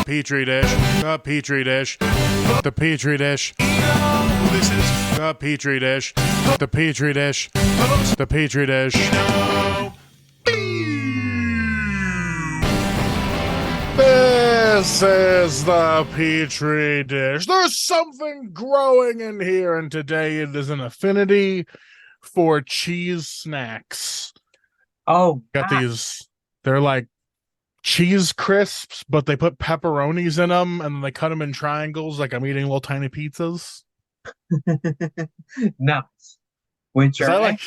Petri dish, the Petri dish, the Petri dish. This is The Petri dish, the Petri dish, the Petri dish. This is the Petri dish. There's something growing in here, and today it is an affinity for cheese snacks. Oh, Got these, they're like cheese crisps, but they put pepperonis in them, and they cut them in triangles like I'm eating little tiny pizzas. nuts. Which 'Cause are I like,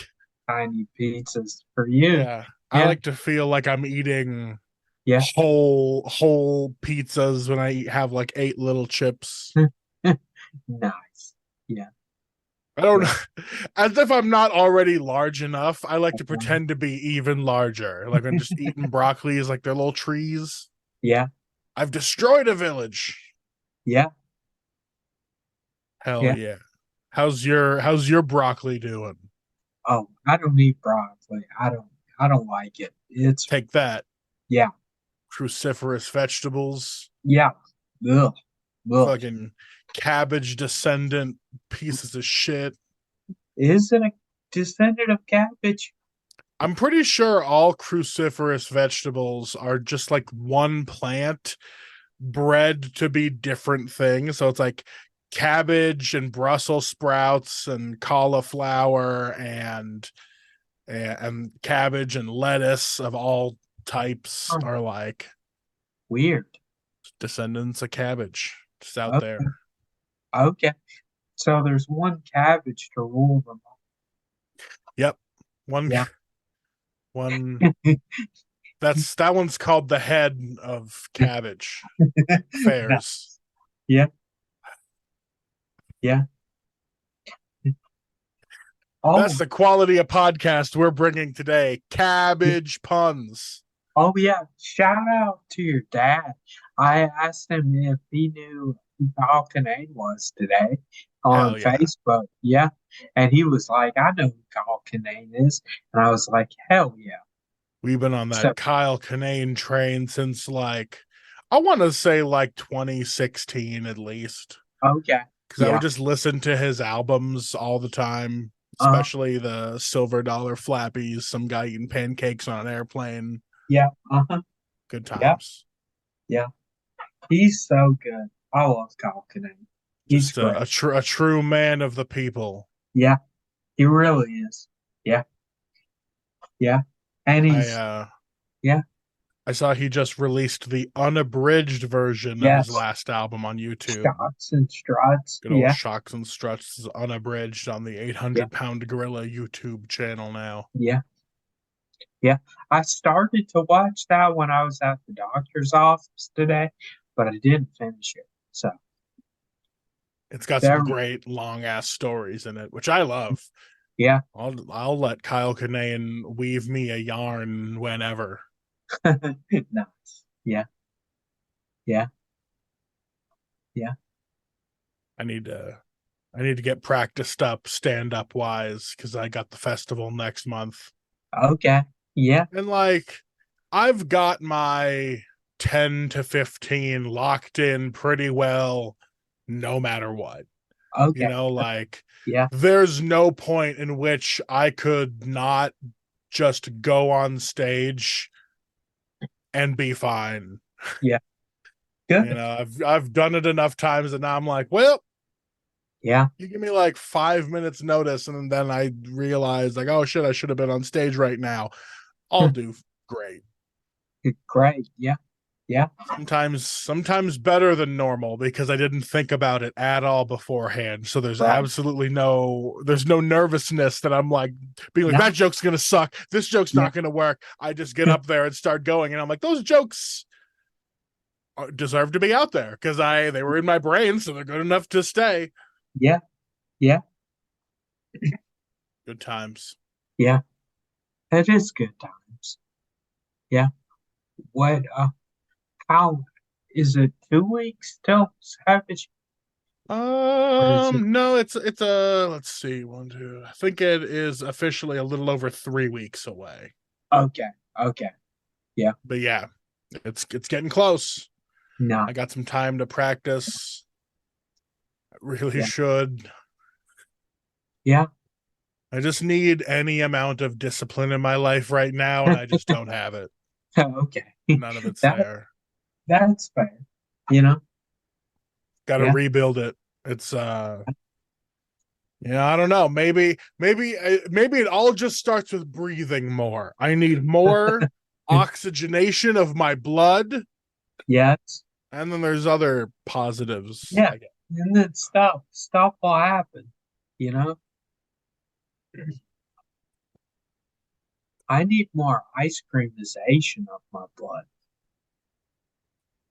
tiny pizzas for you. yeah, I like to feel like I'm eating Yeah. whole pizzas when I have like 8 little chips. Nice. Yeah. I don't know. As if I'm not already large enough, I like to pretend to be even larger. Like I'm just eating broccoli is like they're little trees. Yeah. I've destroyed a village. Yeah. Hell Yeah. yeah. How's your broccoli doing? Oh, I don't eat broccoli. I don't like it. It's Take that. yeah. Cruciferous vegetables. Yeah. Ugh. Ugh. Fucking cabbage descendant pieces of shit. Is it a descendant of cabbage? I'm pretty sure all cruciferous vegetables are just like one plant bred to be different things. So it's like cabbage and Brussels sprouts and cauliflower and cabbage and lettuce of all types Oh. are like Weird. descendants of cabbage just out Okay. there. Okay. So there's one cabbage to rule them Yep. One Yeah. one that one's called the head of cabbage fairs. Yeah. Yeah. Oh, That's the quality of podcast we're bringing today. Cabbage puns. oh yeah. Shout out to your dad. I asked him if he knew who Kyle Kinane was today on Hell yeah. Facebook. Yeah. And he was like, I know who Kyle Kinane is. And I was like, hell yeah. We've been on that So- Kyle Kinane train since like I want to say like 2016 at least. Okay. Because I Yeah. would just listen to his albums all the time, especially the Silver Dollar Flappies, some guy eating pancakes on an airplane. Yeah. Uh-huh. Good Yeah. times. He's so good. I love Kyle Kinane. He's Just great. a true man of the people. Yeah. He really is. Yeah. Yeah. And he's yeah. I saw he just released the unabridged version of Yes. his last album on YouTube. Shots and struts. Good old Yeah. Shocks and Struts is unabridged on the 800-pound gorilla YouTube channel now. Yeah. Yeah. I started to watch that when I was at the doctor's office today, but I didn't finish it. So It's got Very- some great long ass stories in it, which I love. yeah. I'll let Kyle Kinane weave me a yarn whenever. Nice. Yeah. Yeah. I need to get practiced up stand up wise because I got the festival next month. Okay. Yeah. And like I've got my 10 to 15 locked in pretty well no matter what. Okay. You know, like Yeah. there's no point in which I could not just go on stage and be fine. Good. You know, I've done it enough times and now I'm like, well, Yeah. you give me like 5 minutes notice and then I realize like, oh shit, I should have been on stage right now. I'll do great. Great. Yeah. Yeah. Sometimes better than normal because I didn't think about it at all beforehand. So there's Right. absolutely no nervousness that I'm like being like, No. that joke's gonna suck. This joke's Yeah. not gonna work. I just get up there and start going, and I'm like, those jokes deserve to be out there because they were in my brain, so they're good enough to stay. Yeah. Yeah. Good times. Yeah. It is good times. Yeah. What how is it 2 weeks till Savage? is it? No, it's a let's see, 1, 2. I think it is officially a little over 3 weeks away. Okay. Okay. But yeah, it's getting close. No. I got some time to practice. I really Yeah. should. Yeah. I just need any amount of discipline in my life right now, and I just don't have it. Okay. None of it's That there. that's fair. You know? Got to Yeah. rebuild it. It's yeah, I don't know. Maybe it all just starts with breathing more. I need more oxygenation of my blood, Yes. and then there's other positives, Yeah. I guess. And then stuff will happen. You know? I need more ice creamization of my blood.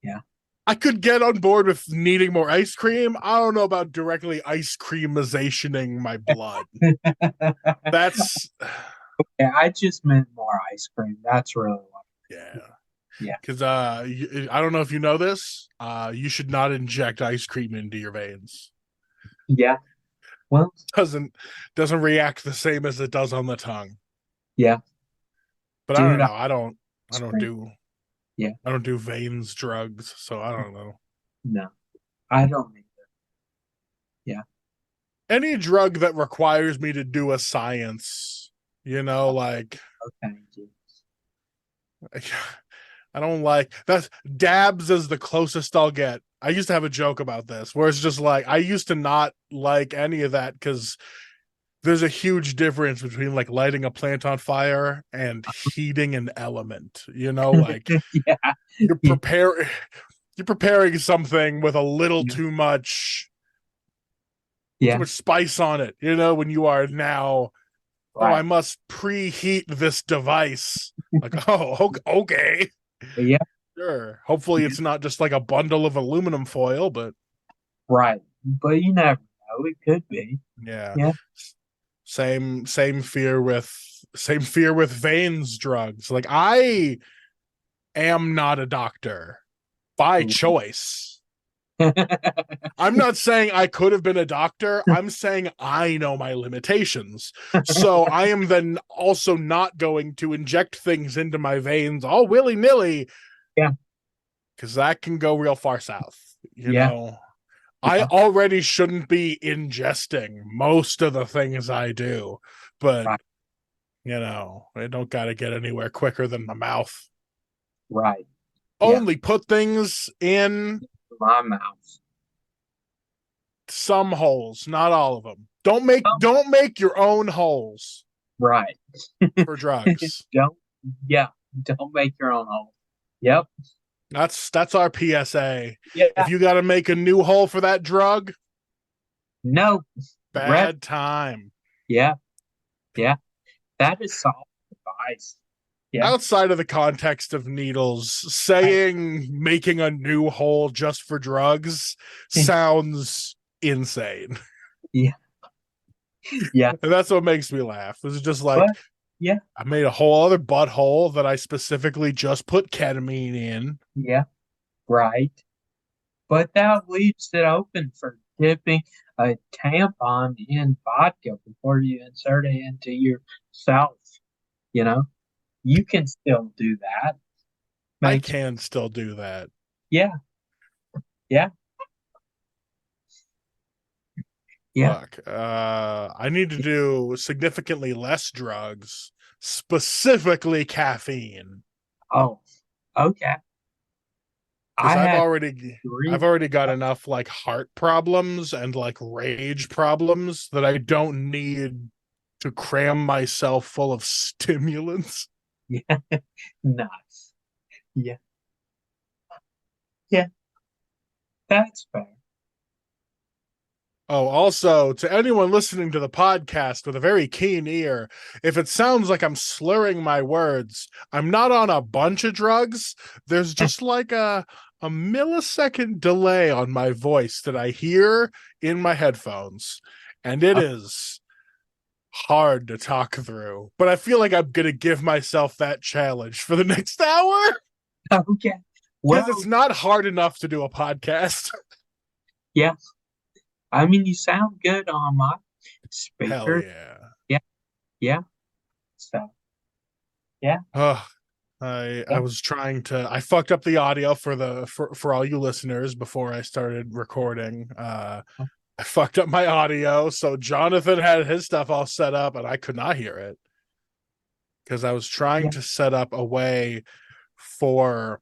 Yeah. I could get on board with needing more ice cream. I don't know about directly ice creamizationing my blood. That's Yeah, I just meant more ice cream. That's really what. yeah. Yeah. Because I don't know if you know this. You should not inject ice cream into your veins. Yeah. Well, Doesn't react the same as it does on the tongue. yeah, But I don't dude, know. I ice don't cream. do Yeah. I don't do veins drugs, so I don't know. No, I don't either. Yeah. Any drug that requires me to do a science, like Okay. Dude. I don't like that's dabs is the closest I'll get. I used to have a joke about this where it's just like I used to not like any of that because there's a huge difference between like lighting a plant on fire and heating an element. Like Yeah. you're Yeah. prepare you're preparing something with a little Yeah. too Yeah. much spice on it, when you are now, oh, I Right. must preheat this device. Like, oh, okay. Yeah. Sure. Hopefully Yeah. it's not just like a bundle of aluminum foil, but Right. But you never know. It could be. yeah. Yeah. Same fear with veins drugs. Like I am not a doctor by choice. I'm not saying I could have been a doctor. I'm saying I know my limitations. So I am then also not going to inject things into my veins all willy-nilly. Yeah. Because that can go real far south. Yeah. I Yeah. already shouldn't be ingesting most of the things I do, but Right. I don't got to get anywhere quicker than my mouth. Right. Yeah. Only put things in My mouth. some holes, not all of them. Don't make your own holes Right. for drugs. Don't. Yeah. Don't make your own hole. Yep. That's our PSA. Yeah. If you got to make a new hole for that drug, No. bad time. Yeah. Yeah. That is solid advice. Yeah. Outside of the context of needles, saying making a new hole just for drugs sounds insane. Yeah. Yeah. And that's what makes me laugh. It's just like, But yeah. I made a whole other butthole that I specifically just put ketamine in. Yeah. Right. But that leaves it open for dipping a tampon in vodka before you insert it into yourself. You know, you can still do that. I Make can still do that. Yeah. Yeah. Yeah. Fuck. I need to do significantly less drugs, specifically caffeine. Oh, okay. Because I had I've three. already got enough like heart problems and like rage problems that I don't need to cram myself full of stimulants. Yeah. Nice. Yeah. Yeah. That's fair. Oh, also to anyone listening to the podcast with a very keen ear, if it sounds like I'm slurring my words, I'm not on a bunch of drugs. There's just like a millisecond delay on my voice that I hear in my headphones, and it is hard to talk through. But I feel like I'm gonna give myself that challenge for the next hour Okay. Well, because it's not hard enough to do a podcast. yeah. I mean, you sound good on my Hell speaker. yeah. Yeah. Yeah. So, yeah. Ugh. I was trying to I fucked up the audio for all you listeners before I started recording. I fucked up my audio, so Jonathan had his stuff all set up and I could not hear it because I was trying Yeah. to set up a way for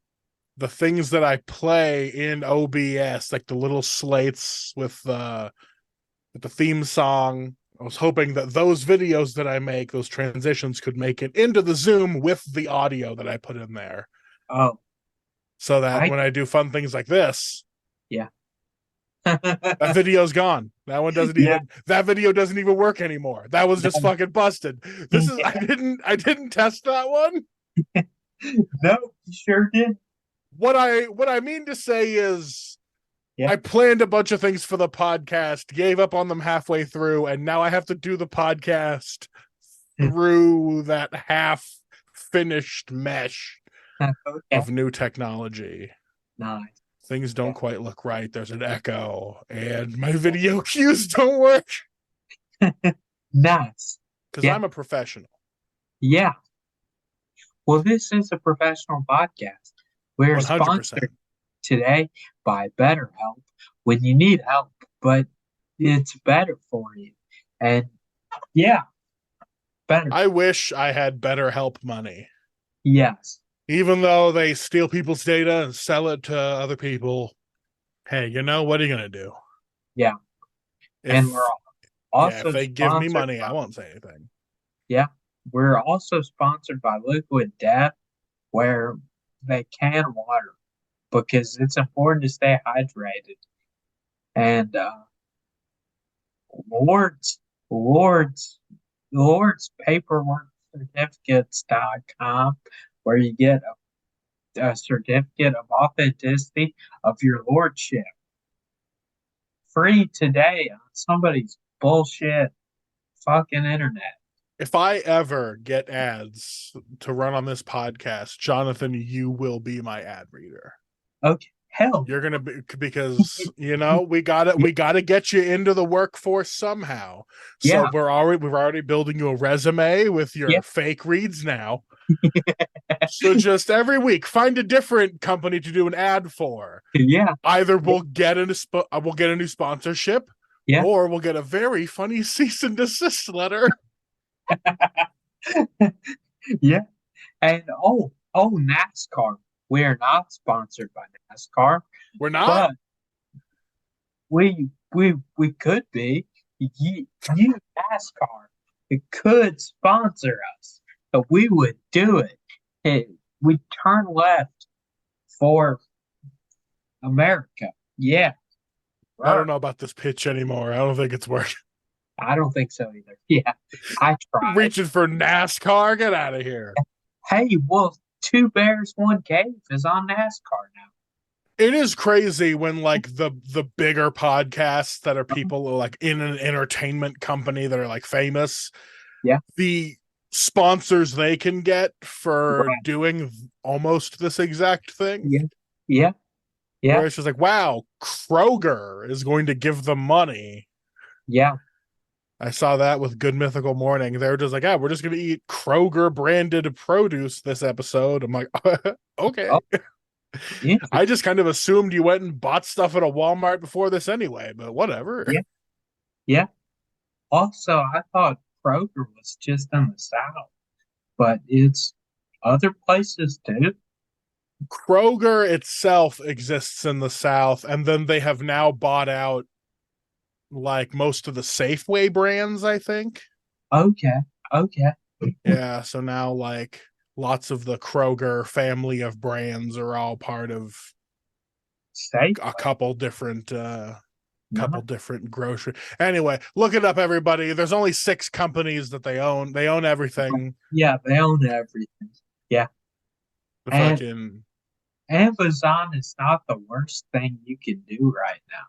the things that I play in OBS, like the little slates with the theme song. I was hoping that those videos that I make, those transitions, could make it into the Zoom with the audio that I put in there, Oh, so that I when I do fun things like this, yeah. that video's gone. That one doesn't Yeah. even that video doesn't even work anymore. That was just fucking busted. This is Yeah. I didn't test that one. No, you sure did. What I mean to say is Yeah. I planned a bunch of things for the podcast, gave up on them halfway through, and now I have to do the podcast through that half finished mesh Okay. of new technology. Nice. Things don't quite look right. There's an echo, and my video cues don't work Nice. because Yeah. I'm a professional. Yeah. Well, this is a professional podcast. We're 100%. sponsored today by BetterHelp when you need help, but it's better for you. And yeah, better. I wish I had better help money. Yes. Even though they steal people's data and sell it to other people, hey, you know what are you gonna do? Yeah. If, And we're also if they give me sponsored money, by, I won't say anything. yeah, we're also sponsored by Liquid Death, where they can water because it's important to stay hydrated. And Lord's Lord's Lord's Paperwork Certificates.com, where you get a certificate of authenticity of your lordship. Free today on somebody's bullshit fucking internet. If I ever get ads to run on this podcast, Jonathan, you will be my ad reader. Okay, hell, You're gonna be, because you know we gotta get you into the workforce somehow. So Yeah. we're already building you a resume with your Yeah. fake reads now. So just every week, find a different company to do an ad for. yeah, Either we'll get we'll get a new sponsorship, Yeah. or we'll get a very funny cease and desist letter. yeah. And NASCAR. We are not sponsored by NASCAR, We're not. but we could be. You NASCAR, it could sponsor us, but we would do it. We turn left for America. Yeah. I don't know about this pitch anymore. I don't think it's working. I don't think so either. Yeah, I tried. Reaching for NASCAR. Get out of here. Hey, well, Two Bears, One Cave is on NASCAR now. It is crazy when like the bigger podcasts that are people like in an entertainment company that are like famous. Yeah. The sponsors they can get for Right. doing almost this exact thing. Yeah. Yeah. Yeah. Where it's just like, wow, Kroger is going to give them money. Yeah. I saw that with Good Mythical Morning. They're just like, yeah, we're just going to eat Kroger branded produce this episode. I'm like, okay. Oh. Yeah. I just kind of assumed you went and bought stuff at a Walmart before this anyway, but whatever. Yeah. Yeah. Also, I thought Kroger was just in the South, but it's other places too. Kroger itself exists in the South, and then they have now bought out like most of the Safeway brands, I think. Okay. Okay. Yeah, so now like lots of the Kroger family of brands are all part of Safe. a couple different different grocery. Anyway, look it up, everybody. There's only 6 companies that they own. They own everything. Yeah, they own everything. Yeah. The And- fucking Amazon is not the worst thing you can do right now.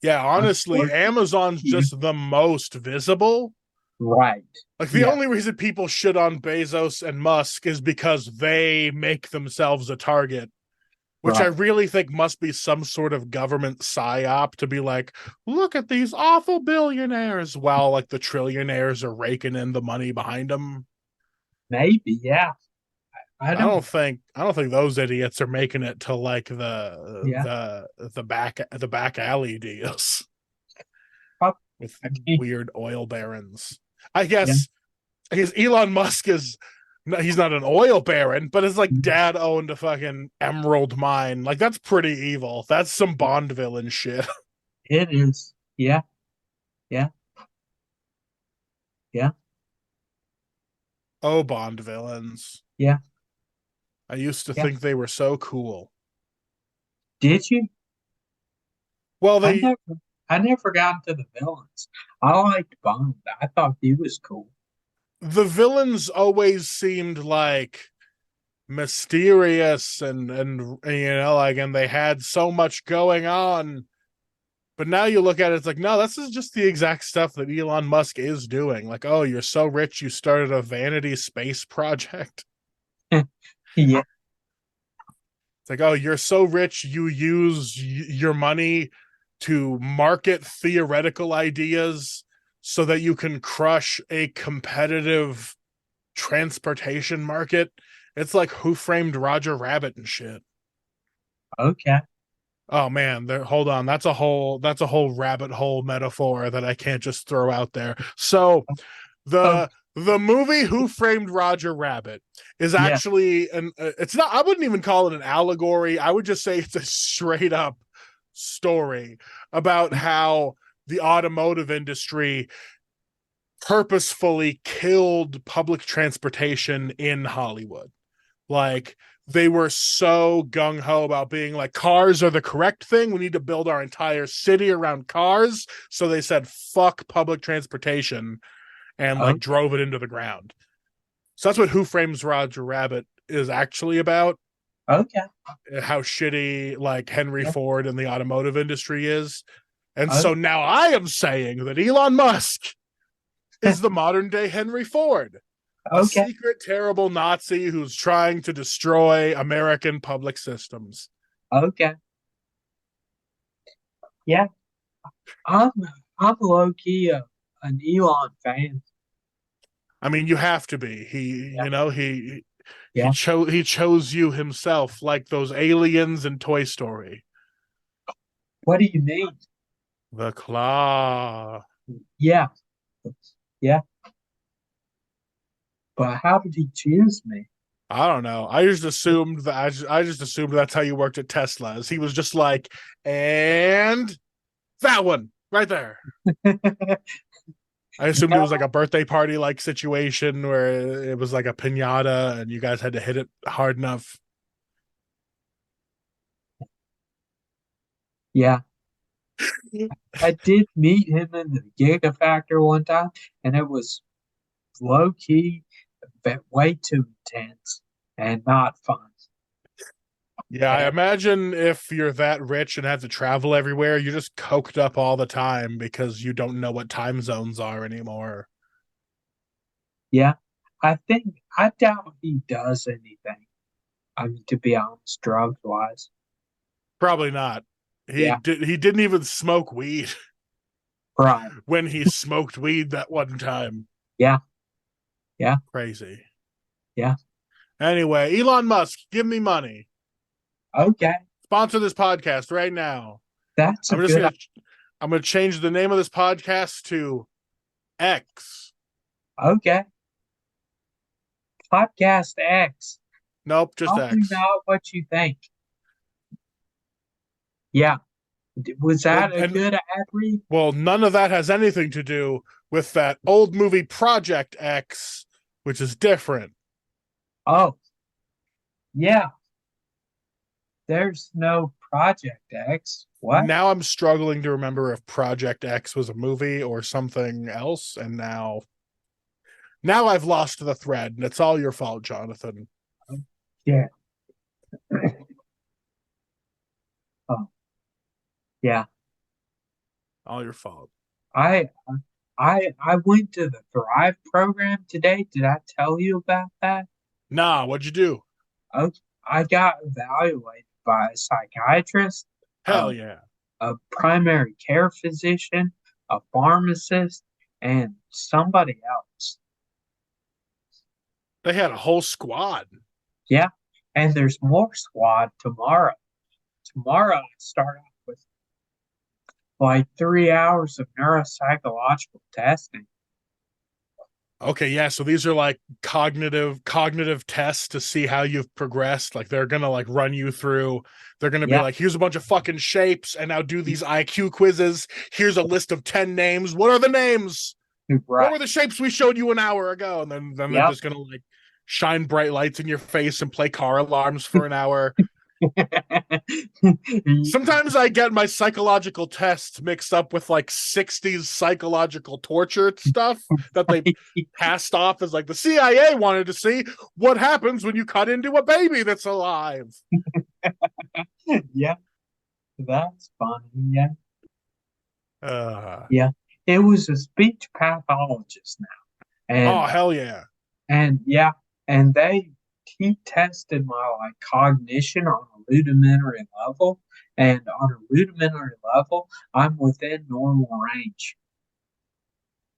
yeah, honestly, Unfortunately, Amazon's just the most visible. Right. Like the Yeah. only reason people shit on Bezos and Musk is because they make themselves a target, which I Right. really think must be some sort of government psyop to be like, look at these awful billionaires, while like the trillionaires are raking in the money behind them. Maybe, yeah. I I don't. don't think those idiots are making it to like Yeah. the back alley deals Prob- with I mean, weird oil barons. I yeah. guess I guess Elon Musk is he's not an oil baron, but his like dad owned a fucking emerald mine. Like that's pretty evil. That's some Bond villain shit. It is. Yeah. Yeah. Yeah. Oh, Bond villains. Yeah. I used to Yeah. think they were so cool. Did you? Well, I they never. I never got into the villains. I liked Bond. I thought he was cool. the villains always seemed like mysterious and like and they had so much going on. But now you look at it, it's like, no, this is just the exact stuff that Elon Musk is doing. Like, oh, you're so rich, you started a vanity space project. Yeah. It's like, oh, you're so rich, you use your money to market theoretical ideas so that you can crush a competitive transportation market. It's like Who Framed Roger Rabbit and shit. Okay. Oh man, hold on. That's a whole rabbit hole metaphor that I can't just throw out there. So Oh, the movie Who Framed Roger Rabbit is yeah. actually an it's not I wouldn't even call it an allegory. I would just say it's a straight up story about how the automotive industry purposefully killed public transportation in Hollywood. Like they were so gung ho about being like cars are the correct thing. We need to build our entire city around cars. So they said fuck public transportation and like Okay. drove it into the ground. So that's what Who Frames Roger Rabbit is actually about. Okay. How shitty like Henry Yeah. Ford and the automotive industry is. And Okay. so now I am saying that Elon Musk is the modern day Henry Ford, a Okay. secret terrible Nazi who's trying to destroy American public systems. Okay. Yeah. I'm I'm low key an Elon fan. I mean, you have to be. He, Yeah. you know, Yeah. he chose you himself, like those aliens in Toy Story. What do you mean? The claw. Yeah. Yeah. But how did he choose me? I don't know. I just assumed that's how you worked at Tesla's. He was just like, and that one right there. I assumed it was like No. a birthday party like situation where it was like a pinata and you guys had to hit it hard enough. Yeah. I did meet him in the Gigafactor one time, and it was low key, but way too intense and not fun. Yeah, I And imagine if you're that rich and have to travel everywhere, you're just coked up all the time because you don't know what time zones are anymore. yeah, I doubt he does anything. I mean, to be honest, drugs wise. Probably not. Yeah, He didn't even smoke weed right. when he smoked weed that one time. Yeah, yeah, Crazy. yeah. Anyway, Elon Musk, give me money. Okay, Sponsor this podcast right now. that's a I'm just good. gonna I'm gonna change the name of this podcast to X. Okay, Podcast X. Nope, just Tell me X. now what you think. Yeah, was Well, that a and good ad read? well, none of that has anything to do with that old movie Project X, which is different. Oh, yeah. There's no Project X. What? Now I'm struggling to remember if Project X was a movie or something else, and now I've lost the thread, and it's all your fault, Jonathan. Yeah. Oh, yeah. All your fault. I I went to the Thrive program today. Did I tell you about that? Nah, what'd you do? Oh, I got evaluated by a psychiatrist, Hell a, yeah. a primary care physician, a pharmacist, and somebody else. They had a whole squad. Yeah. And there's more squad tomorrow. Tomorrow I start off with like 3 hours of neuropsychological testing. Okay, yeah. So these are like cognitive tests to see how you've progressed. Like they're gonna like run you through. They're gonna be Yeah. like, here's a bunch of fucking shapes, and now do these IQ quizzes. Here's a list of 10 names. What are the names? What Right. were the shapes we showed you an hour ago? And then they're Yep. just gonna like shine bright lights in your face and play car alarms for an hour. Sometimes I get my psychological tests mixed up with like 60s psychological torture stuff that they passed off as like the CIA wanted to see what happens when you cut into a baby that's alive. Yeah, that's funny. Yeah. Uh, Yeah. It was a speech pathologist now. oh, And hell yeah. and yeah, and he tested my like cognition on a rudimentary level. And on a rudimentary level, I'm within normal range.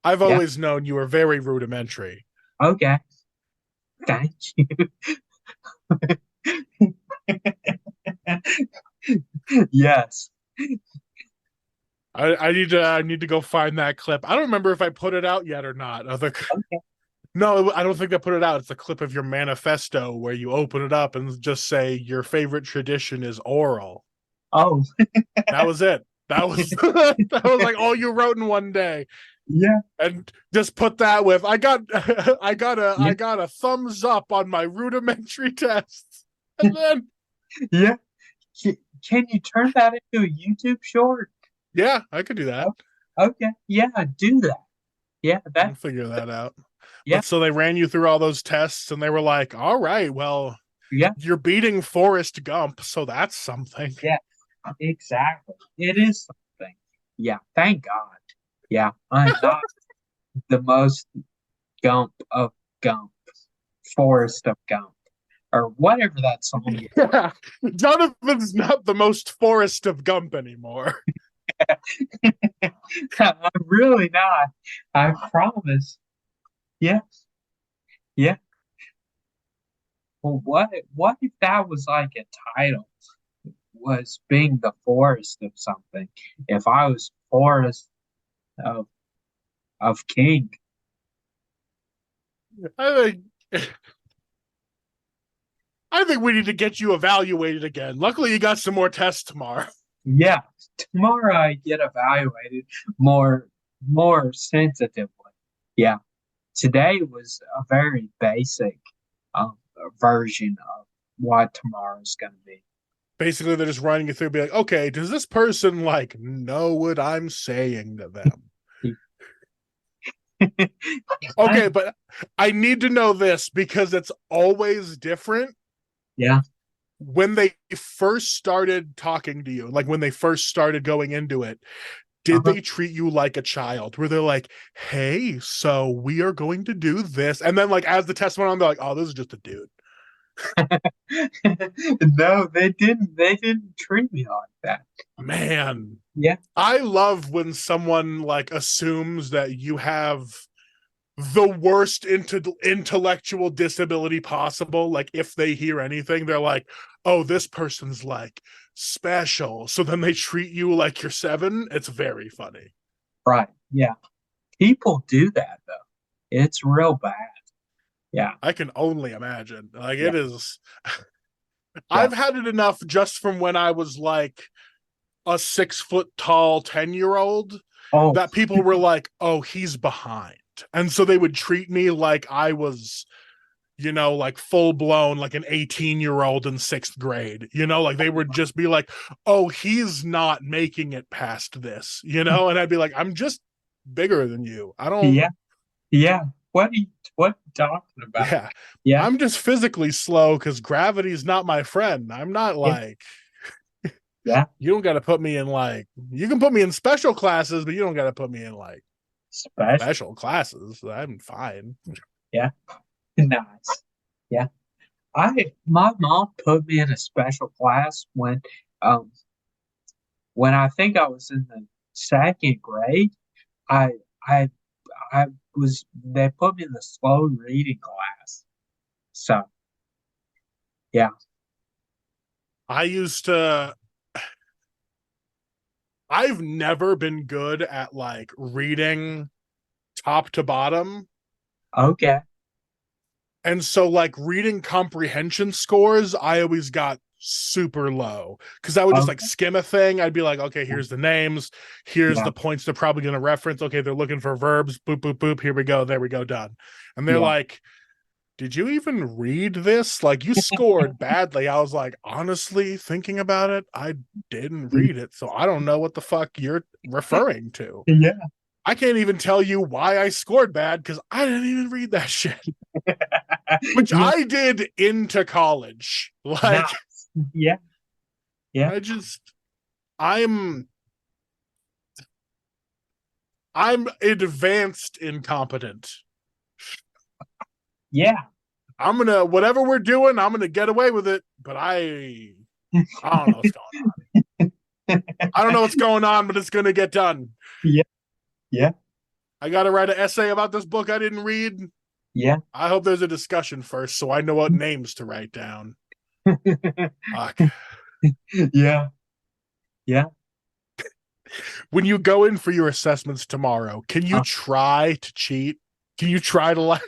I've Yeah. always known you were very rudimentary. Okay. Thank you. Yes. I need to go find that clip. I don't remember if I put it out yet or not. Okay. No, I don't think they put it out. It's a clip of your manifesto where you open it up and just say your favorite tradition is oral. Oh, That was it. That was that was like all you wrote in one day. yeah. And just put that with I got I Yeah. got a thumbs up on my rudimentary tests. And then Yeah. Can you turn that into a YouTube short? yeah, I could do that. Oh, okay. Yeah, do that. Yeah, I'll that. figure that out. Yeah. But so they ran you through all those tests and they were like, all right, well, Yeah. you're beating Forrest Gump, so that's something. Yeah. Exactly. It is something. Yeah. Thank God. Yeah. I'm not the most Gump of Gump, Forest of Gump, or whatever that song is. Yeah. Jonathan's not the most Forrest of Gump anymore. I'm really not. I promise. Yeah. Yeah. Well, what if that was like a title? Was being the forest of something. If I was Forest of King. I think I think we need to get you evaluated again. Luckily, you got some more tests tomorrow. Yeah. Tomorrow I get evaluated more sensitively. Yeah. Today was a very basic version of what tomorrow's gonna be. Basically, they're just running you through, be like, okay, does this person like know what I'm saying to them? Okay, but I need to know this because it's always different Yeah. when they first started talking to you, like when they first started going into it. Did Uh-huh. they treat you like a child? Where they're like, hey, so we are going to do this. And then, like, as the test went on, they're like, oh, this is just a dude. No, they didn't. They didn't treat me like that. Man, Yeah. I love when someone like assumes that you have the worst intellectual disability possible. Like, if they hear anything, they're like, oh, this person's like special. So then they treat you like you're seven. It's very funny. Right. Yeah. People do that though. It's real bad. Yeah. I can only imagine. Like, Yeah. it is. Yeah. I've had it enough just from when I was like a 6 foot tall 10-year-old Oh, that people were like, oh, he's behind. And so they would treat me like I was, like full blown, like an 18-year-old in sixth grade. Like they would just be like, oh, he's not making it past this, and I'd be like, I'm just bigger than you. I don't, yeah. Yeah. What are you talking about? yeah, Yeah. I'm just physically slow because gravity's not my friend. I'm not Yeah. like, Yeah. you don't got to put me in like, you can put me in special classes, but you don't got to put me in like Special. special classes. I'm fine. Yeah. Nice. Yeah. My mom put me in a special class um when I think I was in the second grade. I I I was they put me in the slow reading class. So Yeah. I used to I've never been good at like reading top to bottom. Okay. And so like reading comprehension scores, I always got super low because I would just like Okay. skim a thing. I'd be like, okay, here's the names, here's Yeah. the points they're probably going to reference. Okay, they're looking for verbs. Boop, boop, boop. Here we go. There we go. Done. And they're Yeah. like, did you even read this? Like, you scored badly. I was like, honestly, thinking about it, I didn't read it. So I don't know what the fuck you're referring to. Yeah. I can't even tell you why I scored bad because I didn't even read that shit, which Yeah. I did into college. Like, Nice. Yeah. Yeah. I just, I'm, I'm advanced incompetent. Yeah. I'm gonna, whatever we're doing, I'm gonna get away with it. But I don't know what's going on. I don't know what's going on, but it's gonna get done. Yeah. Yeah. I got to write an essay about this book I didn't read. Yeah. I hope there's a discussion first so I know what names to write down. Fuck. Yeah. Yeah. When you go in for your assessments tomorrow, can you try to cheat? Can you try to like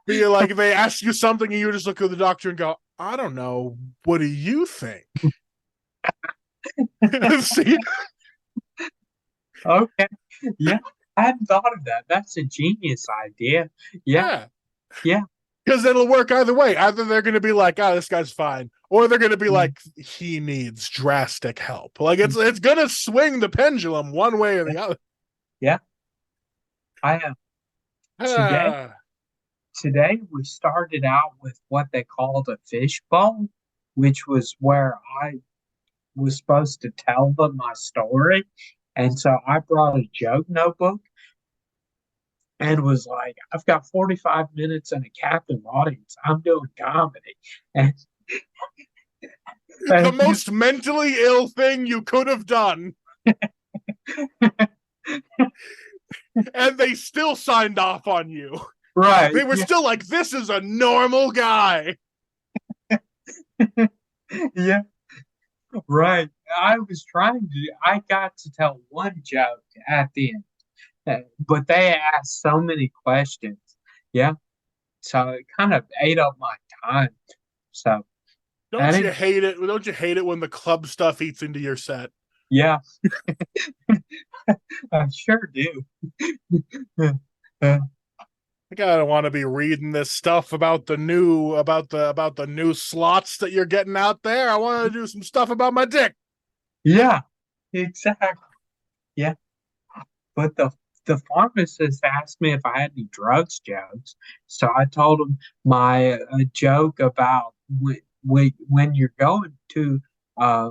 be like if they ask you something and you just look at the doctor and go, I don't know. What do you think? See? Okay. Yeah. I hadn't thought of that. That's a genius idea. Yeah. Yeah. Because it'll work either way. Either they're going to be like, "Oh, this guy's fine," or they're going to be like, "He needs drastic help." Like it's going to swing the pendulum one way or the other. Yeah. I am. Today, today we started out with what they called a fishbowl, which was where I was supposed to tell them my story. And so I brought a joke notebook and was like, I've got 45 minutes and a captive audience. I'm doing comedy. And, The most mentally ill thing you could have done. And they still signed off on you. right. They were still like, this is a normal guy. Yeah. Right. I got to tell one joke at the end, but they asked so many questions. Yeah. So it kind of ate up my time. So I Don't you didn't, hate it? Don't you hate it when the club stuff eats into your set? yeah, I sure do. Uh, I gotta want to be reading this stuff about the new slots that you're getting out there. I want to do some stuff about my dick. yeah, exactly. Yeah. But the pharmacist asked me if I had any drugs jokes. So I told him my joke about when you're going to uh,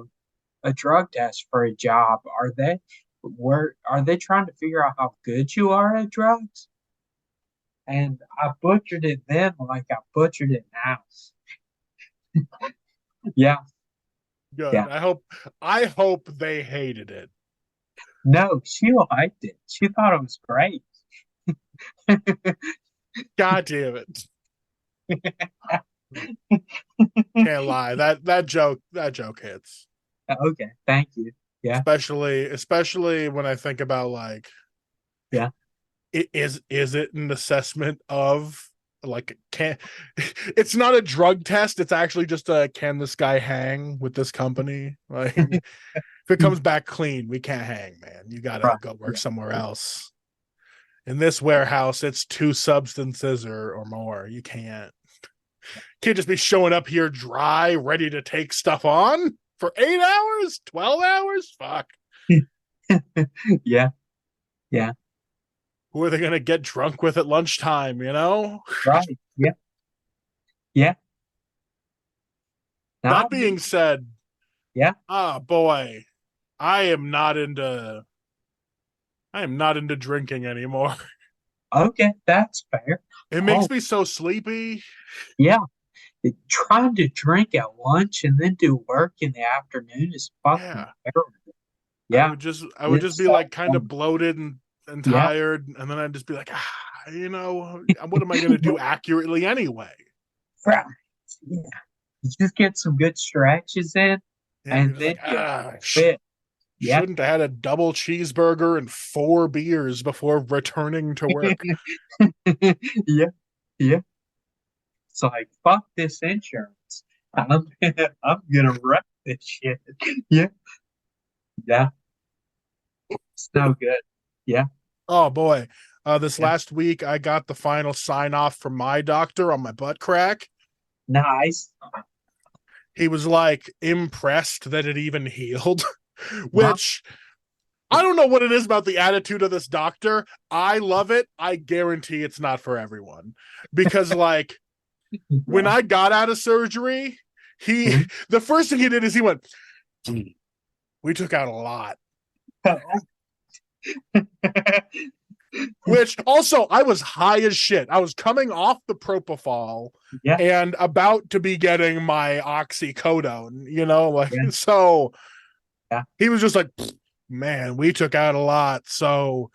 a drug test for a job, are they trying to figure out how good you are at drugs? And I butchered it then like I butchered it now. Yeah, Good. yeah. I hope they hated it. No, she liked it. She thought it was great. God damn it. Can't lie. That joke hits. Okay, thank you. Yeah, Especially when I think about like yeah. is it an assessment of like can it's not a drug test, it's actually just a can this guy hang with this company? Like if it comes back clean, we can't hang, man. You gotta Right. go work somewhere else. In this warehouse, it's 2 substances or more. You can't just be showing up here dry, ready to take stuff on for 8 hours, 12 hours. Fuck. Yeah, yeah. Who are they gonna get drunk with at lunchtime? You know. Right. Yeah, yeah. That Now, being said, yeah. boy, I am not into I am not into drinking anymore. Okay, that's fair. It Oh, makes me so sleepy. yeah. Trying to drink at lunch and then do work in the afternoon is fucking Yeah. terrible. I Yeah, would just I would just it's be like kind of bloated and yeah, tired, and then I'd just be like, what am I gonna do accurately anyway? Right. Yeah. You just get some good stretches in, Yeah, you're and just then like, you quit. Yeah. shouldn't have had a double cheeseburger and 4 beers before returning to work. Yeah. Yeah. It's like, fuck this insurance. I'm gonna wreck this shit. Yeah. Yeah. It's no good. Yeah. Oh boy. This Yeah. last week I got the final sign off from my doctor on my butt crack. Nice. He was like impressed that it even healed, Wow. which I don't know what it is about the attitude of this doctor. I love it. I guarantee it's not for everyone because like when Yeah. I got out of surgery, he Mhm. the first thing he did is he went, we took out a lot. Which also I was high as shit. I was coming off the propofol Yeah. and about to be getting my oxycodone, like Yeah. so Yeah. he was just like, man, we took out a lot. So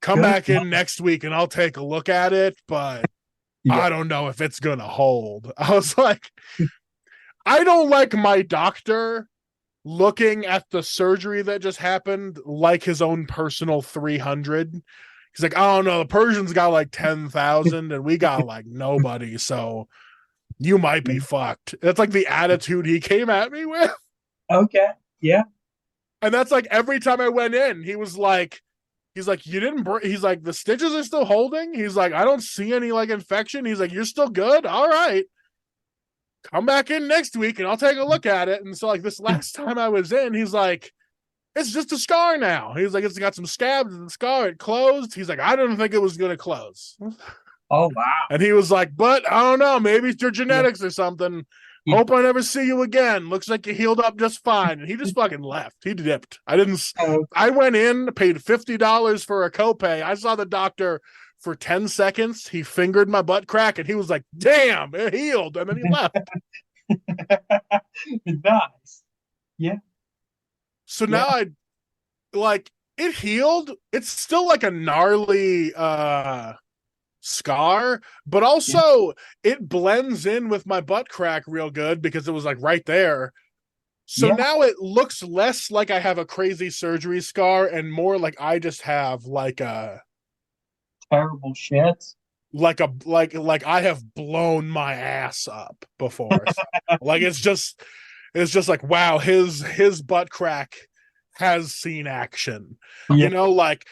come Good. back in next week and I'll take a look at it, but Yeah. I don't know if it's gonna hold. I was like, I don't like my doctor looking at the surgery that just happened like his own personal 300. He's like, oh no, the Persians got like 10,000 and we got like nobody. So you might be fucked. That's like the attitude he came at me with. Okay. Yeah. And that's like every time I went in, he's like, you didn't, he's like, the stitches are still holding. He's like, I don't see any like infection. He's like, you're still good. All right. Come back in next week and I'll take a look at it. And so like this last time I was in, he's like, it's just a scar now. He's like, it's got some scabs and the scar, it closed. He's like, I didn't think it was going to close. Oh wow. And he was like, but I don't know, maybe it's your Yeah. genetics or something. Yeah. Hope I never see you again. Looks like you healed up just fine. And he just fucking left. He dipped. Oh, I went in, paid $50 for a copay. I saw the doctor for 10 seconds. He fingered my butt crack and he was like, damn, it healed. And then he left. nice. Yeah. So Yeah. now I like it healed. It's still like a gnarly scar, but Yeah. also it blends in with my butt crack real good because it was like right there. So Yeah. now it looks less like I have a crazy surgery scar and more like I just have like a Terrible shits. like I have blown my ass up before. So, like it's just like wow, his butt crack has seen action. Yeah. Like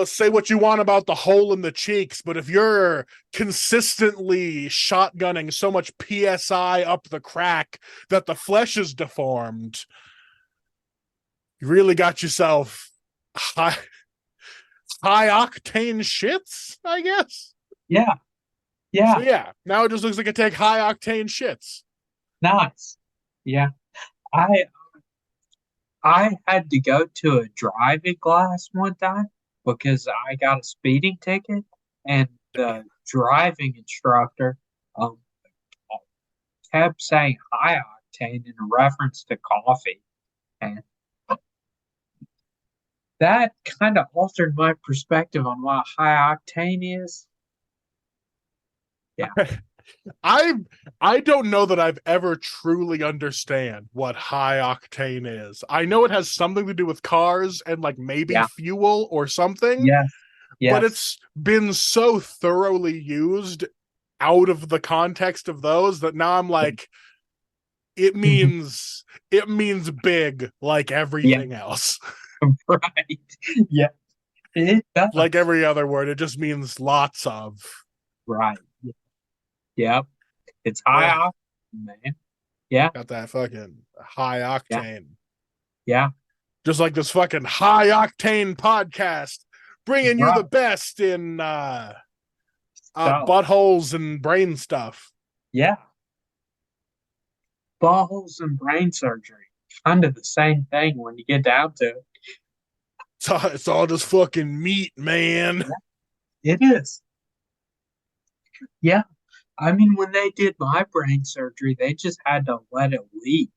say what you want about the hole in the cheeks, but if you're consistently shotgunning so much psi up the crack that the flesh is deformed, you really got yourself high octane shits, I guess. Yeah. So Yeah. yeah, now it just looks like I take high octane shits. Nice. Yeah. I I had to go to a driving class one time because I got a speeding ticket, and the driving instructor um kept saying high octane in reference to coffee, and that kind of altered my perspective on what high octane is. Yeah. I I don't know that I've ever truly understand what high octane is. I know it has something to do with cars and like maybe Yeah. fuel or something, Yes. but Yes. it's been so thoroughly used out of the context of those that now I'm like it means big like Yeah. everything else. Right. Yeah. It does. Like every other word, it just means lots of. Right. Yep. It's high Yeah, octane, man. Yeah. got that fucking high Yeah. octane. Yeah. Just like this fucking high octane podcast bringing you the Right. best in So, buttholes and brain stuff. yeah. Buttholes and brain surgery. Kind of the same thing when you get down to it. So it's all just fucking meat, man. It is. Yeah. I mean, when they did my brain surgery, they just had to let it leak.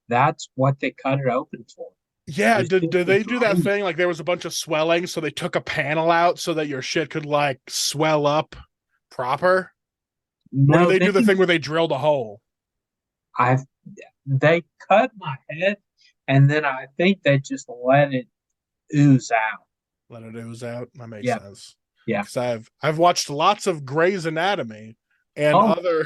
That's what they cut it open for. Yeah, It's did just they do that drainage. thing like there was a bunch of swelling so they took a panel out so that your shit could like swell up proper? Or do No, they do the thing where they drilled a hole? I they cut my head, and then I think they just let it ooze out. Let it ooze out. That makes Yeah, sense. yeah. Because I've watched lots of Grey's Anatomy and Oh,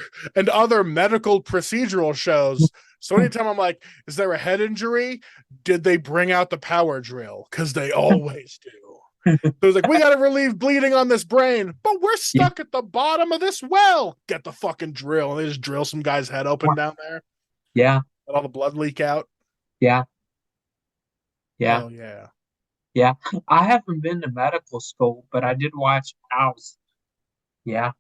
other medical procedural shows. So anytime I'm like, is there a head injury? Did they bring out the power drill? Because they always do. So it's like, we got to relieve bleeding on this brain, but we're yeah, stuck at the bottom of this well. Get the fucking drill. And they just drill some guy's head open down there. yeah, Let all the blood leak out. yeah, yeah, Hell yeah. yeah. I haven't been to medical school, but I did watch House. Yeah,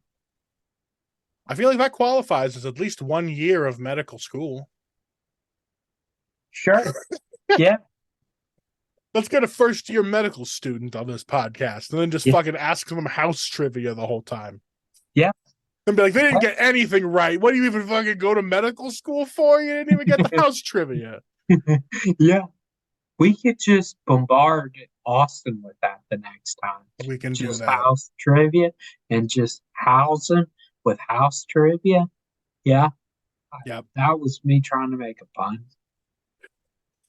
I feel like that qualifies as at least 1 year of medical school. sure. Yeah, Let's get a first year medical student on this podcast and then just yeah, fucking ask them house trivia the whole time. yeah. And be like, they didn't get anything right. What do you even fucking go to medical school for? You didn't even get the house trivia. Yeah. We could just bombard Austin with that the next time. We can do Just that. house trivia and just house them with house trivia. Yeah, Yep. that was me trying to make a pun.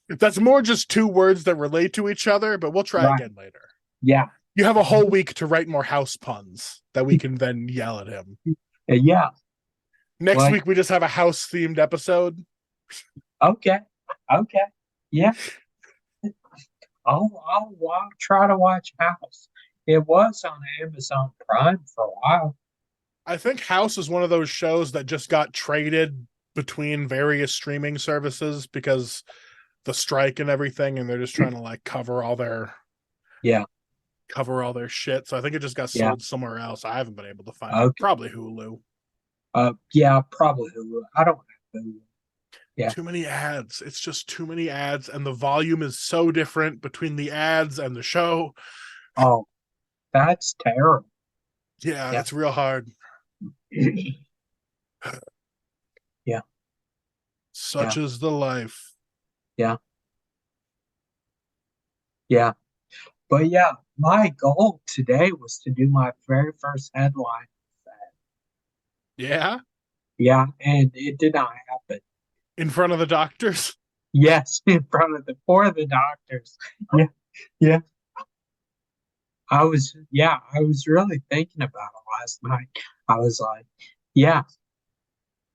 That's more just two words that relate to each other, but we'll try Right. again later. Yeah, You have a whole week to write more house puns that we can then yell at him. yeah. Next Like, week, we just have a house themed episode. okay, okay. Yeah, I'll try to watch House. It was on Amazon Prime for a while. I think House is one of those shows that just got traded between various streaming services because the strike and everything, and they're just trying to like Yeah, cover all their shit. So I think it just got yeah. sold somewhere else. I haven't been able to find it. Okay. Probably Hulu. Yeah, probably Hulu. I don't have Hulu. Yeah. Too many ads. It's just too many ads, and the volume is so different between the ads and the show. Oh, that's terrible. Yeah, Yeah. it's real hard. Yeah. Such Yeah. is the life. Yeah. Yeah. But yeah, my goal today was to do my very first headline. Yeah, Yeah, and it did not happen. in front of the doctors. Yes, in front of for the doctors. Yeah, yeah. I was really thinking about it last night. I was like, yeah,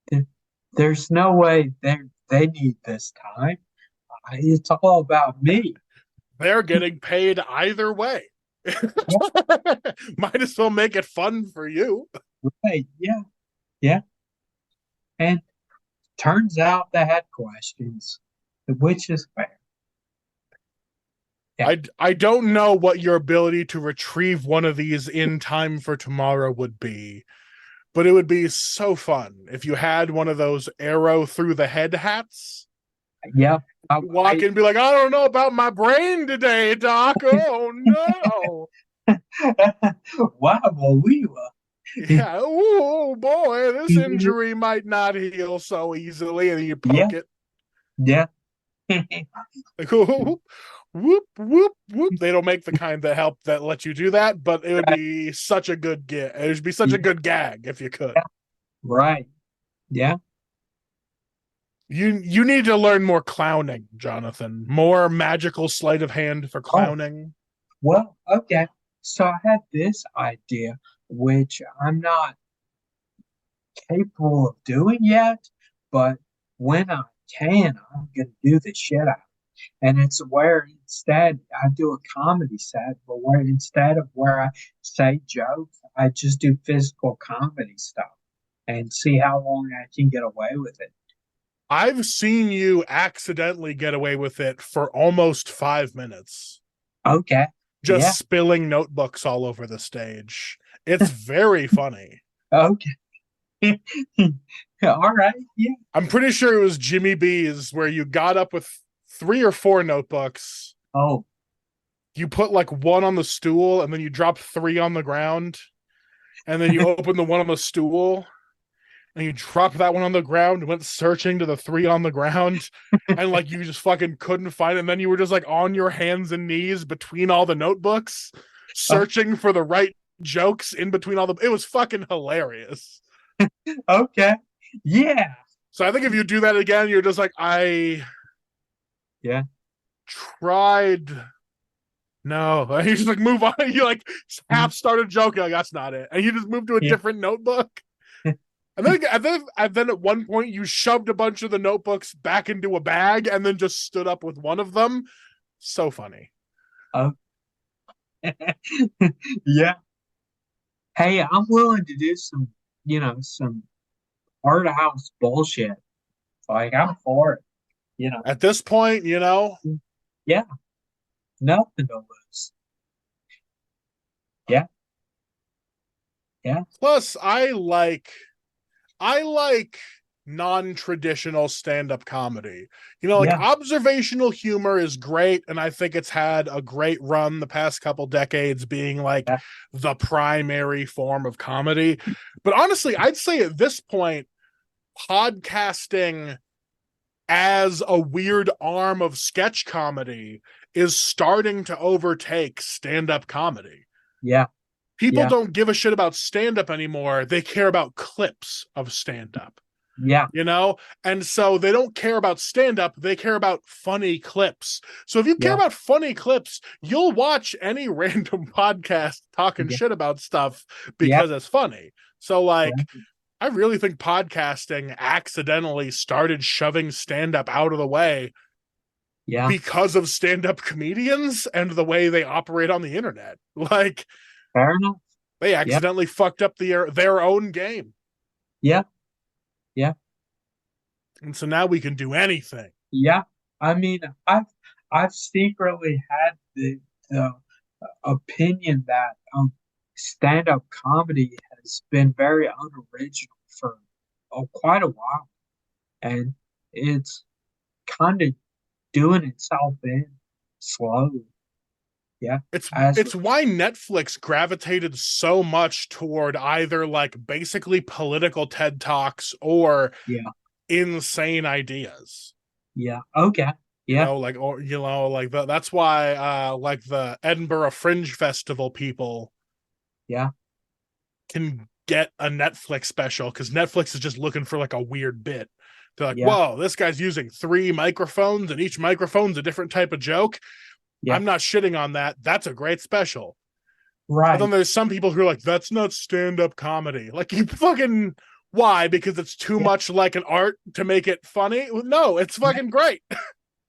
th there's no way they need this time. It's all about me. They're getting paid either way. Might as well make it fun for you. Right. Yeah, yeah. And turns out they had questions, which is fair. Yeah. I don't know what your ability to retrieve one of these in time for tomorrow would be, but it would be so fun if you had one of those arrow through the head hats. Yep. Walk in and be like, I don't know about my brain today, Doc. Oh no. Wow, well, we were. Yeah. Oh boy, this injury might not heal so easily. And you poke it. Yeah. Like, whoop, whoop, whoop. They don't make the kind that help that let you do that, but it would be such a good get. It would be such a good gag if you could. Yeah. Right. Yeah. You need to learn more clowning, Jonathan. More magical sleight of hand for clowning. Well, okay. So I had this idea, which I'm not capable of doing yet, but when I can, I'm gonna do the shit out. And it's where instead I do a comedy set, but where instead of where I say jokes, I just do physical comedy stuff and see how long I can get away with it. I've seen you accidentally get away with it for almost 5 minutes. Okay. Just spilling notebooks all over the stage. It's very funny. Okay. All right. Yeah. I'm pretty sure it was Jimmy B's where you got up with 3 or 4 notebooks. Oh. You put like 1 on the stool and then you dropped 3 on the ground. And then you open the one on the stool and you dropped that one on the ground and went searching to the 3 on the ground. And like you just fucking couldn't find it. And then you were just like on your hands and knees between all the notebooks, searching for the right jokes in between all the. It was fucking hilarious. Okay. Yeah. So I think if you do that again, you're just like, I Yeah. tried. No, you just like move on. You like half started joking, like that's not it, and you just move to a Yeah. different notebook. And then at one point you shoved a bunch of the notebooks back into a bag and then just stood up with one of them. So funny. Oh. Yeah. Hey, I'm willing to do some, some art house bullshit. Like I'm for it. You know. At this point, Yeah. Nothing to lose. Yeah. Yeah. plus I like non-traditional stand-up comedy. Like Yeah. observational humor is great, and I think it's had a great run the past couple decades being like Yeah. the primary form of comedy. But honestly, I'd say at this point, podcasting as a weird arm of sketch comedy is starting to overtake stand-up comedy. Yeah. People Yeah. don't give a shit about stand-up anymore. They care about clips of stand-up. Yeah. you know and so they don't care about stand up, they care about funny clips. So if you care Yeah. about funny clips, you'll watch any random podcast talking Yeah. shit about stuff Yeah. because it's funny. So like Yeah. I really think podcasting accidentally started shoving stand up out of the way Yeah. because of stand up comedians and the way they operate on the internet. Like Fair enough. they Yeah. accidentally fucked up their own game. Yeah. Yeah. And so now we can do anything. Yeah. I mean, I've secretly had the opinion that stand-up comedy has been very unoriginal for quite a while, and it's kind of doing itself in slowly. Yeah, It's as it's why Netflix gravitated so much toward either like basically political TED Talks or yeah, insane ideas. yeah, okay, yeah, That's why like the Edinburgh Fringe Festival people yeah, can get a Netflix special because Netflix is just looking for like a weird bit. They're like, yeah, whoa, this guy's using 3 microphones and each microphone's a different type of joke. yeah, I'm not shitting on that. That's a great special. But then right, there's some people who are like, that's not stand-up comedy. Like you fucking why? Because it's too yeah, much like an art to make it funny? No, it's yeah, fucking great.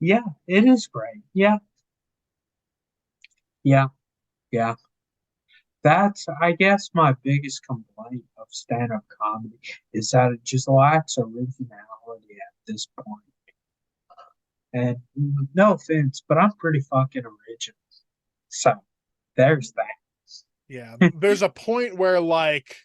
yeah, it is great. Yeah, yeah, yeah. That's, I guess, my biggest complaint of stand-up comedy is that it just lacks originality at this point. And no offense, but I'm pretty fucking original. So there's Yeah. that. There's a point where like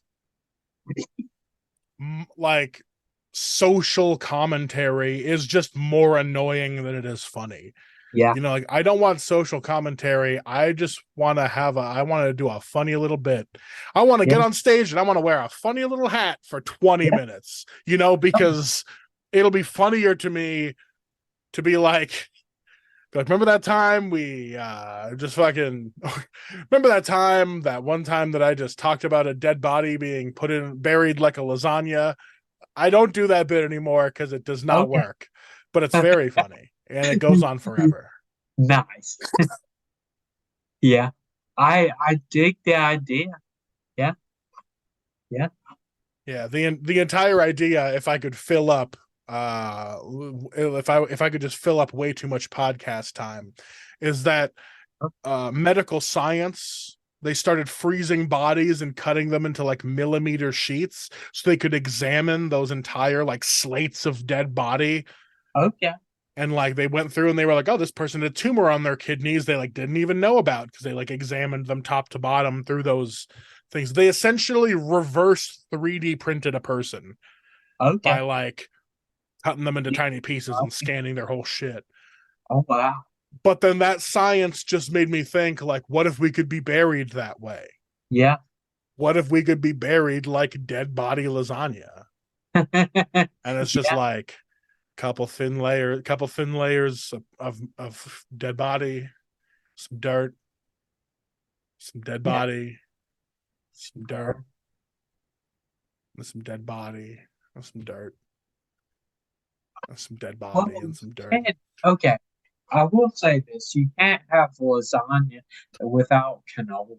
social commentary is just more annoying than it is funny. Yeah, Like I don't want social commentary. I just want to I want to do a funny little bit. I want to yeah, get on stage and I want to wear a funny little hat for 20 yeah. minutes, because it'll be funnier to me to be like, remember that time we just fucking remember that one time that I just talked about a dead body being buried like a lasagna. I don't do that bit anymore because it does not Okay. work, but it's very funny and it goes on forever. Nice. Yeah. I dig the idea. Yeah. Yeah. Yeah, the entire idea, if I could fill up if I could just fill up way too much podcast time, is that medical science, they started freezing bodies and cutting them into like millimeter sheets so they could examine those entire like slates of dead body. Okay. And like they went through and they were like, oh, this person had a tumor on their kidneys they like didn't even know about because they like examined them top to bottom through those things. They essentially reverse 3D printed a person Okay. by like cutting them into Yeah. tiny pieces and Okay. scanning their whole shit. Oh wow. But then that science just made me think, like, what if we could be buried that way? Yeah. What if we could be buried like dead body lasagna? And it's just Yeah. like couple thin layers of dead body, some dirt, some dead Yeah. body, some dirt, and some dead body, and some dirt, and some dead Well, body, and some you dirt. can't, okay, I will say this. You can't have lasagna without cannoli.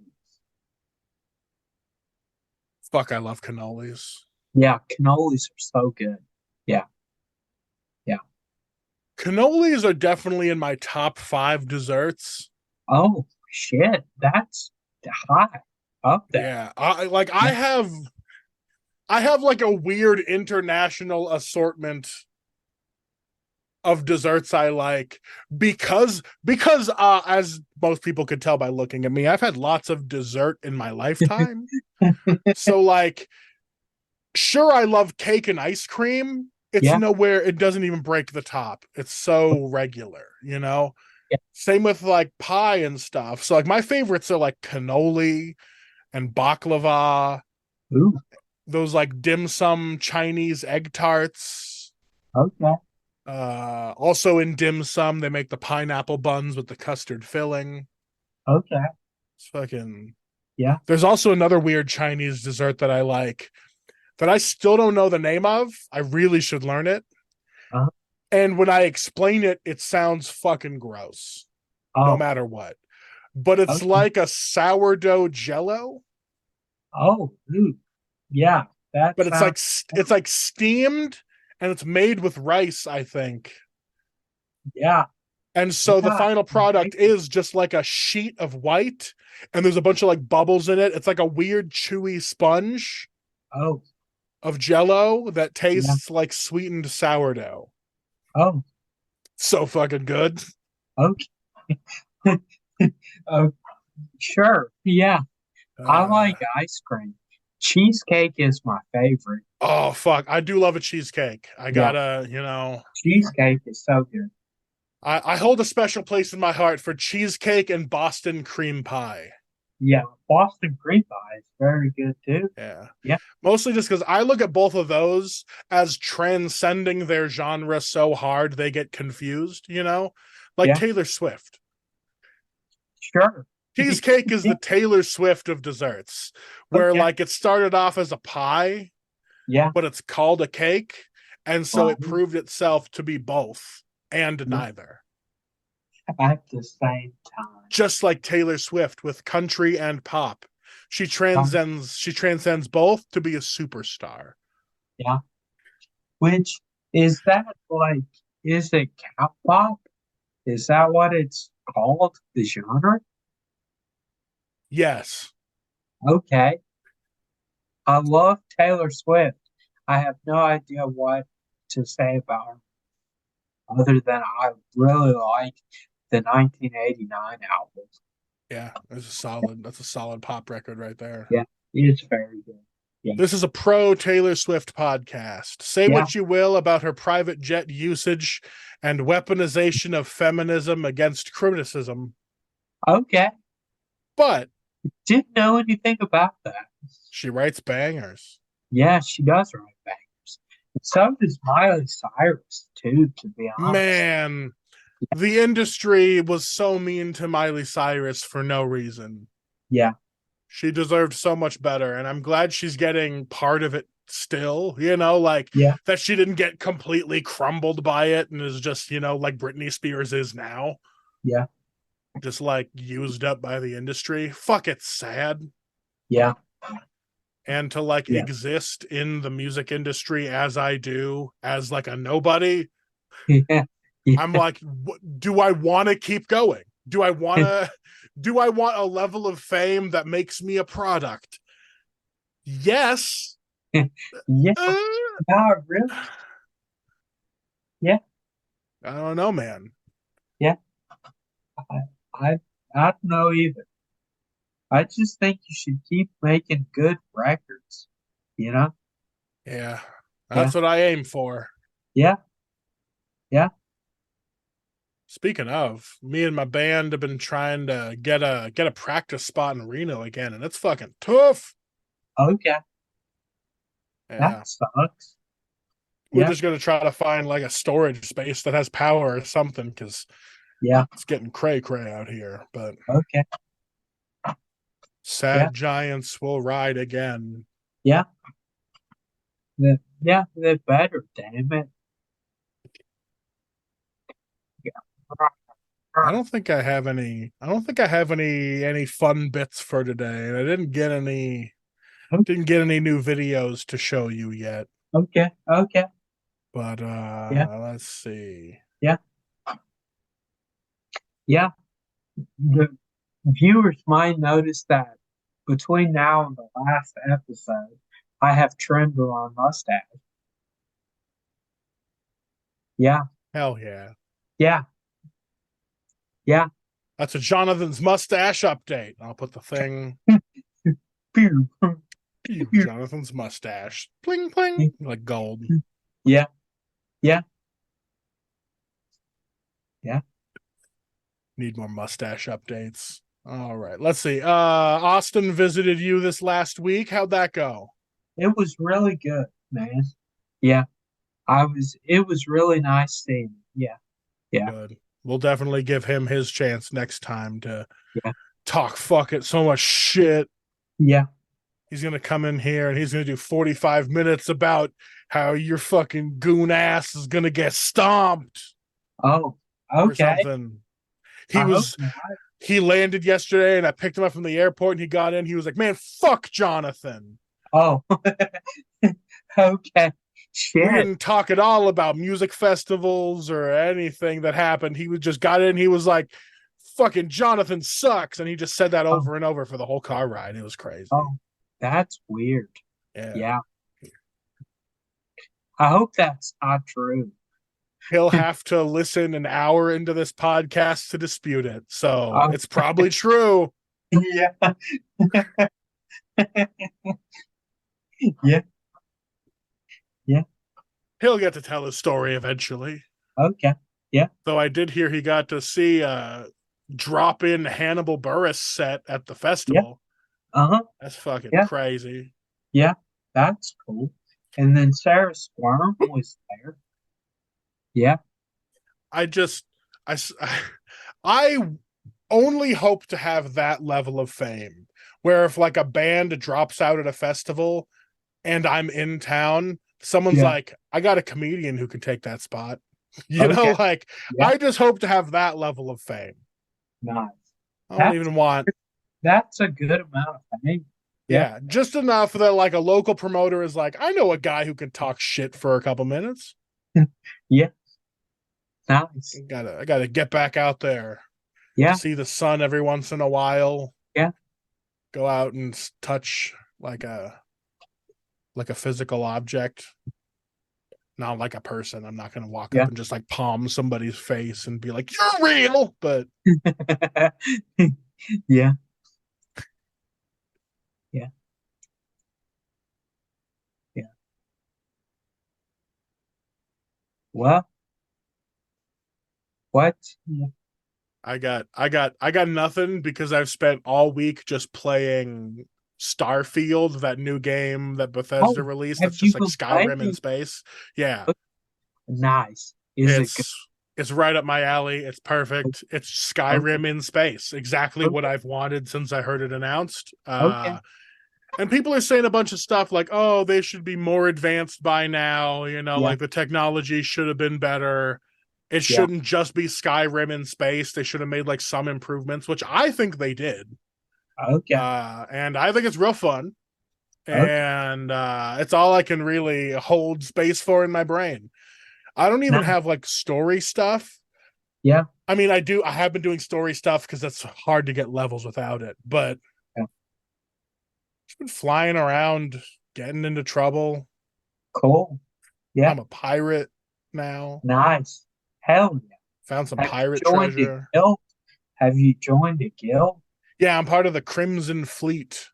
Fuck, I love cannolis. Yeah, cannolis are so good. Yeah, yeah. Cannolis are definitely in my top 5 desserts. Oh, shit. That's high up there. Yeah, I like Yeah. I have like a weird international assortment of desserts I like because as most people could tell by looking at me, I've had lots of dessert in my lifetime. So like sure I love cake and ice cream. It's Yeah. nowhere, it doesn't even break the top. It's so regular, you know? Yeah. Same with like pie and stuff. So like my favorites are like cannoli and baklava, Ooh, those like dim sum Chinese egg tarts. okay. Also in dim sum, they make the pineapple buns with the custard filling. Okay. It's fucking. Yeah. There's also another weird Chinese dessert that I like that I still don't know the name of. I really should learn it. Uh, And when I explain it, it sounds fucking gross, no oh, matter what. But it's okay. like a sourdough jello, Oh, ooh. Yeah. That but sounds, it's like steamed and it's made with rice, I think. yeah. And so the Yeah. final product is just like a sheet of white, and there's a bunch of like bubbles in it. It's like a weird chewy sponge Oh, of jello that yeah. tastes like sweetened sourdough. Oh, So fucking good. okay. Oh, sure. Yeah. I Uh, like ice cream. Cheesecake is my favorite. oh fuck. I do love a cheesecake. I Yeah. gotta, you know, Cheesecake is so good. I hold a special place in my heart for cheesecake and Boston cream pie. Yeah. Boston cream pie is very good too. Yeah. Yeah. Mostly just because I look at both of those as transcending their genre so hard they get confused, you know? Like Yeah. Taylor Swift. Sure. Cheesecake is Yeah. the Taylor Swift of desserts, where Okay. like it started off as a pie, Yeah. but it's called a cake. And so Right. it proved itself to be both and Yeah. neither. At the same time. Just like Taylor Swift with country and pop. She Um, transcends both to be a superstar. yeah. Which is that like, is it cat pop? Is that what it's called? The genre? Yes. Okay. I love Taylor Swift. I have no idea what to say about her other than I really like the 1989 album. Yeah, that's a solid pop record right there. Yeah, it's very good. Yeah, This is a pro Taylor Swift podcast. Say yeah, what you will about her private jet usage and weaponization of feminism against criticism, okay. but Didn't know anything about that. she writes bangers. Yeah, she does write bangers. And so does Miley Cyrus too, to be honest. Man, the industry was so mean to Miley Cyrus for no reason. Yeah, She deserved so much better, and I'm glad she's getting part of it still, you know, like yeah, that she didn't get completely crumbled by it and is just, you know, like Britney Spears is now, yeah, just like used up by the industry. Fuck, it's sad. yeah, And to like yeah, exist in the music industry as I do, as like a nobody, yeah, yeah, I'm like, do I want to keep going? Do I want to? Do I want a level of fame that makes me a product? Yes. yeah. Uh, Not really. Yeah, I don't know, man. yeah. I, I, I don't know either. I just think you should keep making good records. You know? Yeah, Yeah, that's what I aim for. yeah, yeah. Speaking of, me and my band have been trying to get a practice spot in Reno again, and it's fucking tough. Okay, Yeah, that sucks. we're Yeah, just gonna try to find like a storage space that has power or something because yeah. it's getting cray cray out here. But Okay, yeah, sad giants will ride again. yeah. Yeah, they're better, damn it. I don't think I have any. I don't think I have any fun bits for today, and I didn't get any new videos to show you yet. Okay, okay, But yeah, let's see. yeah, yeah. The viewers might notice that between now and the last episode, I have trimmed my mustache. Yeah, Hell yeah. yeah, yeah. That's a Jonathan's mustache update. I'll put the thing. Pew, Pew, pew. Jonathan's mustache. Pling pling. Like gold. Yeah, yeah, yeah. Need more mustache updates. All right. Let's see. Austin visited you this last week. How'd that go? It was really good, man. Yeah, it was really nice seeing him. Yeah, yeah, Good. We'll definitely give him his chance next time to yeah, talk fuck it so much shit. yeah. He's gonna come in here and he's gonna do 45 minutes about how your fucking goon ass is gonna get stomped Oh, or okay. something. He I hope was not. he landed yesterday and I picked him up from the airport and he got in. He was like, man, fuck Jonathan. Oh, okay. We Shit. didn't talk at all about music festivals or anything that happened. He was just got in. He was like, fucking Jonathan sucks. And he just said that Oh, over and over for the whole car ride. It was crazy. oh, that's weird. Yeah. Yeah. I hope that's not true. He'll have to listen an hour into this podcast to dispute it. So Oh, it's probably true. yeah. Yeah. Yeah. He'll get to tell his story eventually. Okay. Yeah. Though I did hear he got to see a drop in Hannibal Buress set at the Yeah. festival. Uh-huh. That's fucking Yeah. crazy. Yeah. That's cool. And then Sarah Squirm was there. Yeah. I just, I, I only hope to have that level of fame where if like a band drops out at a festival and I'm in town, someone's Yeah. like, I got a comedian who can take that spot. You know, Okay. like Yeah. I just hope to have that level of fame. Nice. I don't That's even want, that's a good amount of fame. Yeah. yeah, just enough that like a local promoter is like, I know a guy who can talk shit for a couple minutes. Yeah. Nice. I gotta get back out there to Yeah. see the sun every once in a while. Yeah. Go out and touch like a physical object, not like a person. I'm not gonna walk up Yeah. and just like palm somebody's face and be like, "You're real," but Yeah. Yeah. Yeah. Well, what? Yeah. I got nothing because I've spent all week just playing Starfield, that new game that Bethesda Oh, released. have That's you just like been Skyrim in playing? space. Yeah, Nice. Is it good? it's right up my alley. It's perfect. It's Okay. Skyrim in space. Exactly what Okay. I've wanted since I heard it announced. Okay. And people are saying a bunch of stuff like, "Oh, they should be more advanced by now." You know, Yeah. like the technology should have been better. It Yeah. shouldn't just be Skyrim in space. They should have made like some improvements, which I think they did. Okay. And I think it's real fun. Okay. And it's all I can really hold space for in my brain. I don't even Nice. have like story stuff. Yeah. I mean, I have been doing story stuff because it's hard to get levels without it, but Yeah. I've been flying around, getting into trouble. Cool. Yeah. I'm a pirate now. Nice. Hell yeah. Found some Have you pirate joined a treasure. guild? Have you joined a guild? Yeah, I'm part of the Crimson Fleet.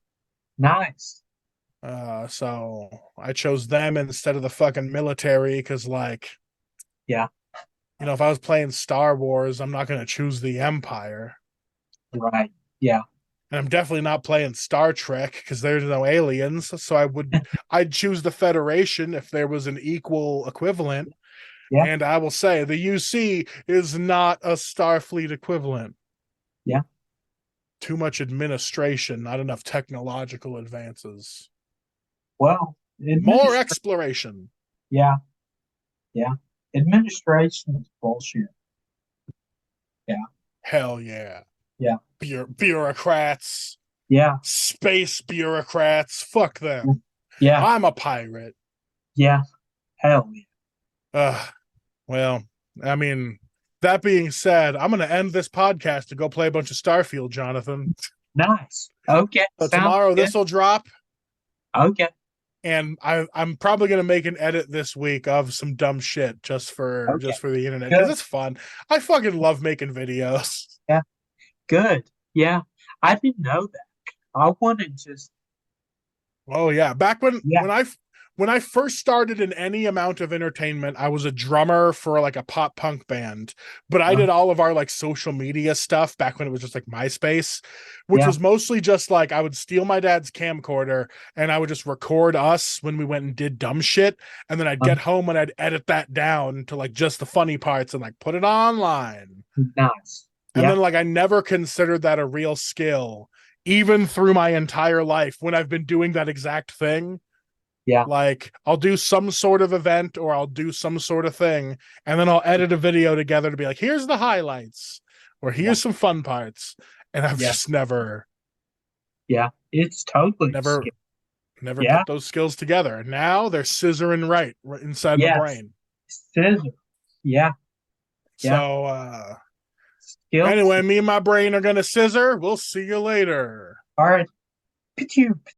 Nice. So I chose them instead of the fucking military because, like, Yeah. you know, if I was playing Star Wars, I'm not going to choose the Empire. Right. Yeah. And I'm definitely not playing Star Trek because there's no aliens. So I'd choose the Federation if there was an equal equivalent. Yeah. And I will say the UC is not a Starfleet equivalent. Yeah. Too much administration, not enough technological advances. Well, More Administ- exploration. yeah, yeah. Administration is bullshit. Yeah, Hell yeah. yeah, Bureaucrats, yeah, space bureaucrats. Fuck them. yeah, I'm a pirate. yeah. Hell yeah. Well, I mean, that being said, I'm going to end this podcast to go play a bunch of Starfield, Jonathan. Nice. Okay, So sounds tomorrow good. this will drop, Okay, and I'm probably going to make an edit this week of some dumb shit just for okay, the internet because good. it's fun. I fucking love making videos. Yeah, good. Yeah, I didn't know that. I wanted to. Oh yeah, back when Yeah, when I first started in any amount of entertainment, I was a drummer for like a pop punk band, but I uh, did all of our like social media stuff back when it was just like MySpace, which yeah, was mostly just like I would steal my dad's camcorder and I would just record us when we went and did dumb shit, and then I'd uh, get home and I'd edit that down to like just the funny parts and like put it online. nice. And Yeah, then like I never considered that a real skill even through my entire life when I've been doing that exact thing. yeah, Like I'll do some sort of event or I'll do some sort of thing and then I'll edit a video together to be like, here's the highlights or yeah, here's some fun parts. And I've yeah, just never, yeah. It's totally never, scary. never Yeah, put those skills together. Now they're scissoring right inside my yes. brain. Scissor. Yeah, yeah. So Skills. anyway, me and my brain are gonna scissor. We'll see you later. All right. Pichu,